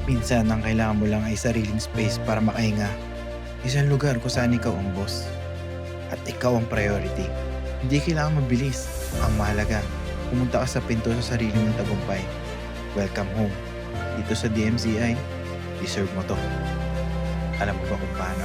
Minsan ang kailangan mo lang ay sariling space para makahinga. Isang lugar kung saan ikaw ang boss at ikaw ang priority. Hindi kailangan mabilis. Ang mahalaga, pumunta ka sa pinto sa sarili mong tagumpay. Welcome home. Dito sa DMZI, deserve mo to. Alam mo ba kung paano?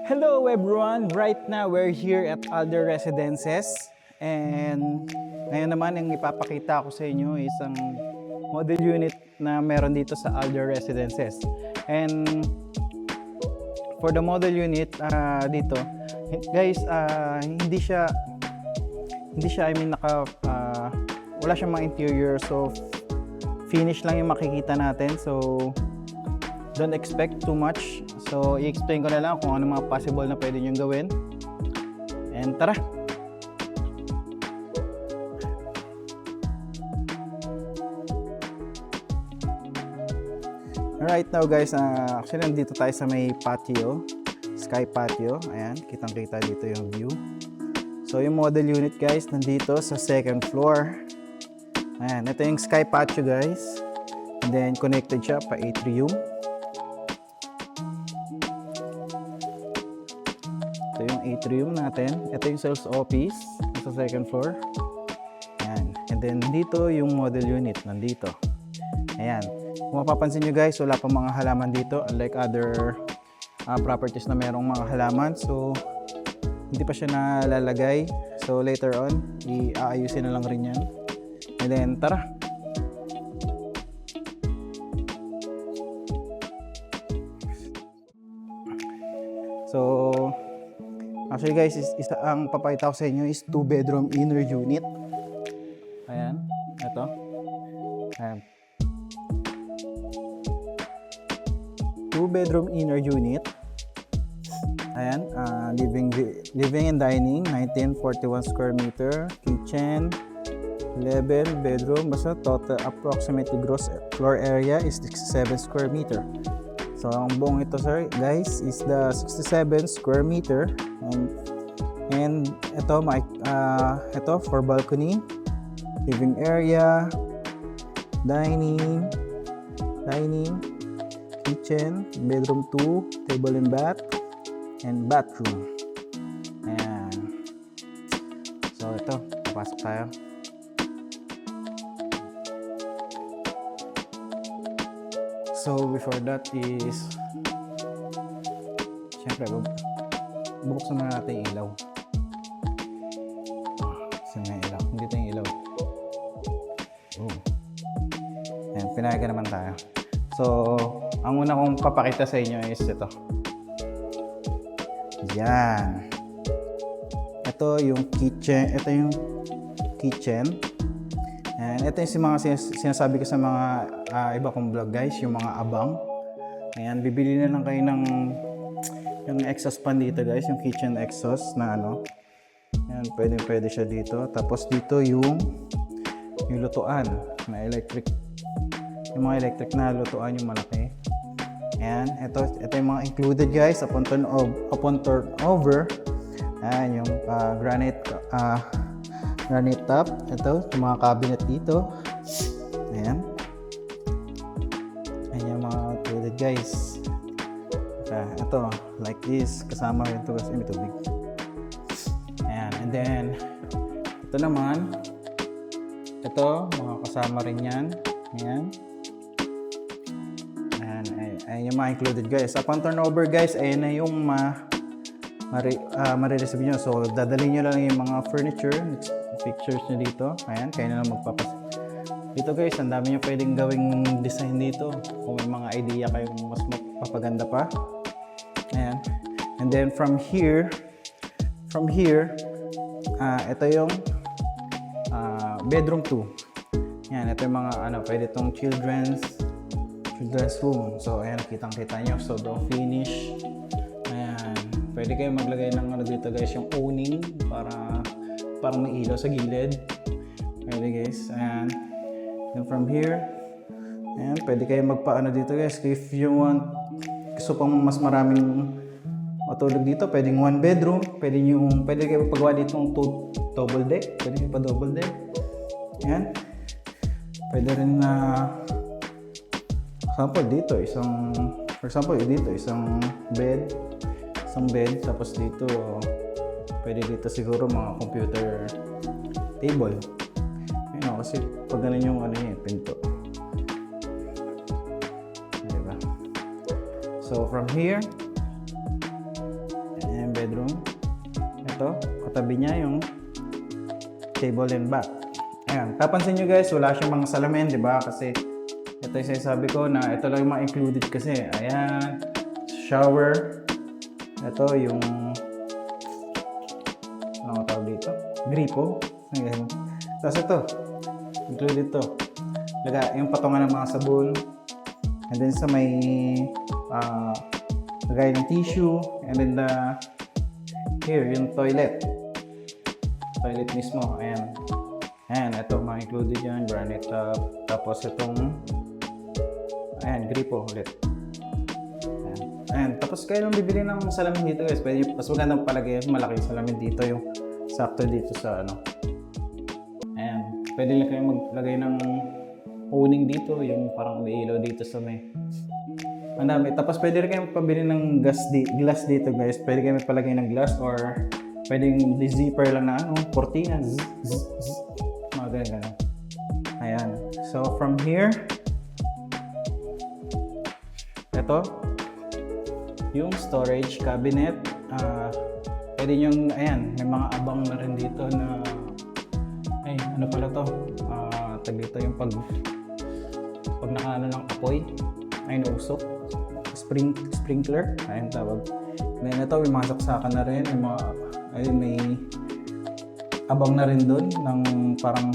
Hello everyone! Right now we're here at Alder Residences and ngayon naman ang ipapakita ko sa inyo is ang model unit na meron dito sa Alder Residences. And for the model unit dito, guys, hindi siya wala siyang mga interior, so finish lang yung makikita natin. So don't expect too much. So, i-explain ko na lang kung ano mga possible na pwede nyo gawin. And tara! Right now guys, actually nandito tayo sa may patio, sky patio. Ayan, kitang-kita dito yung view. So, yung model unit guys, nandito sa second floor. Ayan, ito yung sky patio guys. And then, connected siya pa atrium. Ito yung atrium natin. Ito yung sales office sa second floor. Ayan. And then dito yung model unit nandito. Ayan. Kung mapapansin nyo guys, wala pa mga halaman dito. Unlike other properties na merong mga halaman. So, hindi pa siya nalalagay. So, later on, i-aayusin na lang rin yan. And then, tara! So, actually guys, isa ang papakita ko sa inyo is 2-bedroom inner unit. Ayan, ito. Ayan. 2-bedroom inner unit. Ayan, living and dining, 1941 square meter. Kitchen, 11 bedroom. Basta total approximate gross floor area is 67 square meter. So, ang buong ito sir, guys, is the 67 square meter. And ito for balcony, living area, dining, kitchen, bedroom 2, table and bath, and bathroom. Ayan. So ito, pasok tayo. So before that is, syempre, bubuksan na natin yung ilaw. Saan yung ilaw? Hindi ito yung ilaw. Oh. Ayan, pinayagan naman tayo. So, ang una kong papakita sa inyo is ito. Yan. Ito yung kitchen. Ito yung kitchen. And ito yung mga sinasabi ko sa mga iba kong vlog guys, yung mga abang. Ayan, bibili na lang kayo ng yung exhaust pan dito guys, yung kitchen exhaust na ano. Ayan, pwede siya dito. Tapos dito yung lutuan na electric. Yung mga electric na lutuan yung malaki. Ayan, ito yung mga included guys upon turnover. Ayan, yung granite top. Ito, yung mga cabinet dito. Ayan. Ayan yung mga included guys. Ito, like this. Kasama rin ito kasi may tubig. Ayan, and then ito naman. Ito, mga kasama rin yan. Ayan. Ayan yung mga included guys. Upon turnover guys, ayan na yung marireceive nyo. So, dadalhin nyo lang yung mga furniture, pictures nyo dito. Ayan, kayo na lang magpapas. Dito guys, ang dami nyo pwedeng gawing design dito. Kung may mga idea kayong mas mapapaganda pa. Ayan. And then from here, ito yung bedroom 2. Ayan, ito yung mga pwede itong children's room. So, ayan, kitang-kita nyo. Sobrang finish. Ayan, pwede kayo maglagay ng ano dito guys, yung awning para parang may ilaw sa gilid. Pwede guys. And then from here, ayan, pwede kayo magpaano dito guys. If you want, gusto pang mas maraming matulog dito, pwedeng 1 bedroom. Pwede kayo pagawa dito ng double deck. Pwede kayo pa double deck. Ayan. Pwede rin na for example dito isang bed, tapos dito pwede dito siguro mga computer table. Ayun, kasi pag ganun yung ano yun, pinto. Diba? So from here, ayan yung bedroom. Ito, katabi niya yung table and bath. Ayan, papansin nyo guys, wala siyang mga salamin, di ba? Kasi ito yung sinasabi ko na ito lang yung mga included kasi. Ayan, shower. Ito yung ano tawag dito? Gripo. Ayan. Tapos ito, included to. Yung patungan ng mga sabon. And then sa may lagay ng tissue. And then here, yung toilet. Toilet mismo. Ayan. Ayan, ito mga included yan. Granite tub. Tapos itong ayan, gripo ulit. Ayan. Ayan. Tapos kayo lang bibili ng salamin dito guys. Pwede, mas magandang palagay malaki yung salamin dito. Yung sakto dito sa ano. Ayan. Pwede lang kayo maglagay ng awning dito. Yung parang may ilaw dito sa may. Ang dami. Tapos pwede rin kayo magpabili ng glass dito guys. Pwede kayo magpalagay ng glass or pwedeng zipper lang na ano, cortina. Mga ganyan. Ayan. So from here, ito yung storage cabinet. Pwede nyong, ayan, may mga abang na rin dito na ay, ano pala to? Tag dito yung pag nakaano ng apoy ay nausok. Sprinkler. Ayun tawag. Then ito, may mga saksakan na rin. May abang na rin dun ng parang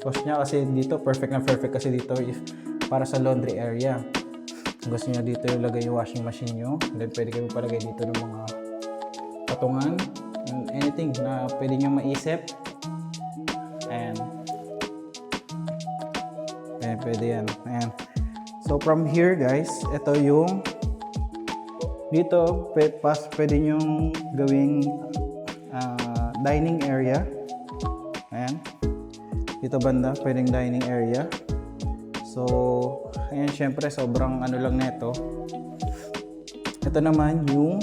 wash niya kasi dito perfect kasi dito if para sa laundry area. Kung gusto niyo dito ilagay yung washing machine nyo, then pwede kayo palagay dito ng mga patungan and anything na pwede nyo maisip. Ayan. Ayan, pwede yan. Ayan. So from here guys, ito yung dito pwede nyong gawing dining area. Ayan. Dito banda, pwedeng dining area. So, ayan, syempre, sobrang ano lang neto. Ito naman yung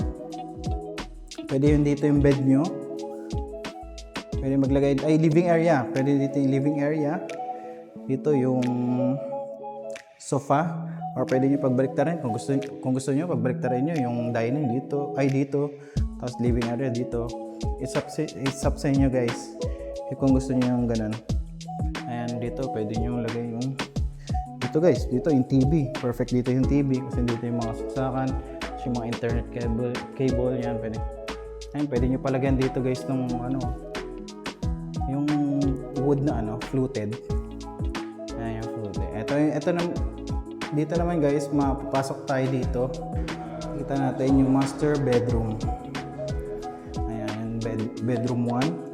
pwede yun dito yung bed nyo. Pwede maglagay, living area. Pwede dito yung living area. Dito yung sofa. Or pwede nyo pagbaliktarin. Kung gusto nyo, pagbaliktarin nyo yung dining dito. Dito. Tapos living area dito. It's up sa inyo guys. Kung gusto niyo yung ganun. Ayan, dito pwede niyo lagay yung dito guys, dito yung TV. Perfect dito yung TV kasi dito yung mga saksakan, yung mga internet cable yan pwede. Ayan, pwede niyo palagyan dito guys ng ano, yung wood na ano, fluted. Ayan, yung fluted. Ito na dito naman guys, mapapasok tayo dito. Kita natin yung master bedroom. Ayan, bedroom 1.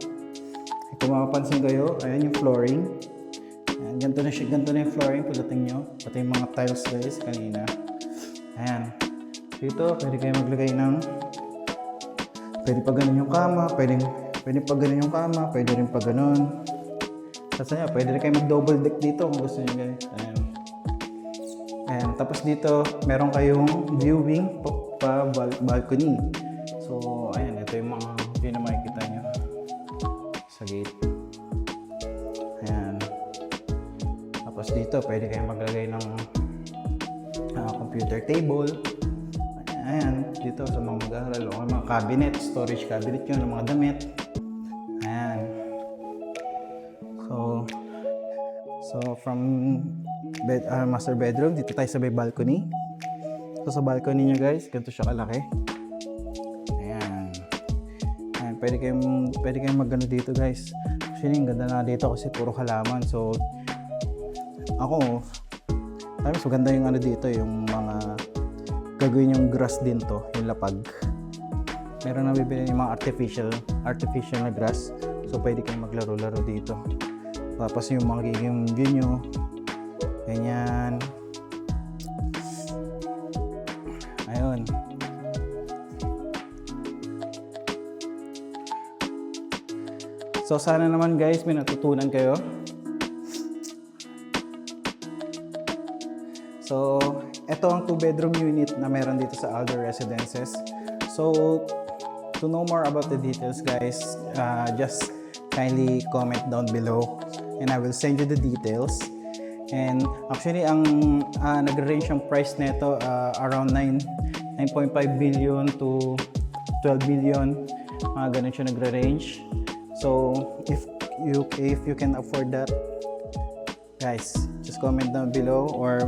Kung mapapansin kayo, ayan yung flooring. Ayan, ganito na yung flooring pagdating nyo. Pati yung mga tiles guys kanina. Ayan. Dito, pwede kayo maglagay ng pwede pa ganun yung kama, pwede pa ganun yung kama, pwede rin pa ganun. Tapos ayan, pwede rin kayo mag-double deck dito kung gusto nyo guys. Ayan. Ayan. Tapos dito, meron kayong viewing pa balcony. So, ayan, ito yung mga view na makikita nyo sa gate. Ayan. Tapos dito, pwede kayong maglagay ng computer table. Ayan. Dito sa mga mag-aaral o mga cabinet, storage cabinet yun, ng mga damit. Ayan. So from master bedroom, dito tayo sa may balcony. So sa balcony nyo guys, ganito siya kalaki. Pwede kayong magano dito guys. Actually, ang ganda na dito kasi puro halaman. So, ako, mas maganda yung ano dito, yung mga gagawin yung grass din to, yung lapag. Meron na bibili yung mga artificial na grass. So pwede kayong maglaro-laro dito. Tapos yung magiging view nyo, ganyan. Ayun. So sana naman guys may natutunan kayo. So ito ang 2-bedroom unit na meron dito sa Alder Residences. So to know more about the details guys, just kindly comment down below and I will send you the details. And actually ang nag-range ang price nito around 9.5 billion to 12 billion. Ganun siya nagre-range. So if you can afford that, guys, just comment down below or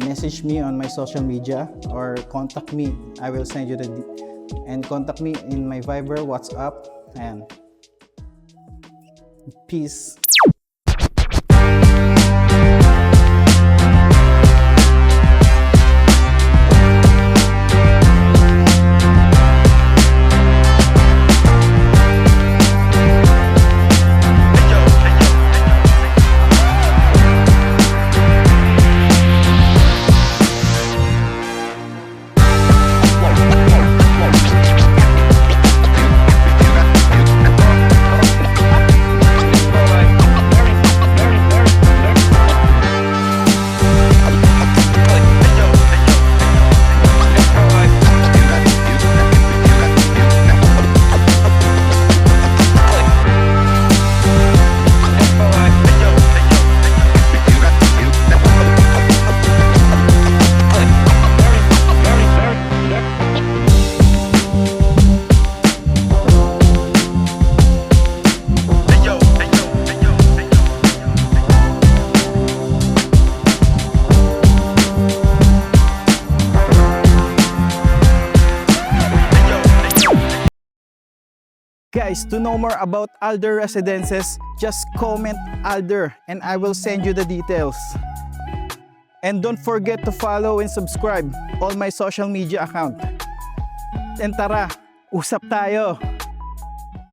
message me on my social media or contact me. I will send you and contact me in my Viber, WhatsApp, and peace. Guys, to know more about Alder Residences, just comment Alder and I will send you the details. And don't forget to follow and subscribe all my social media account. And tara, usap tayo!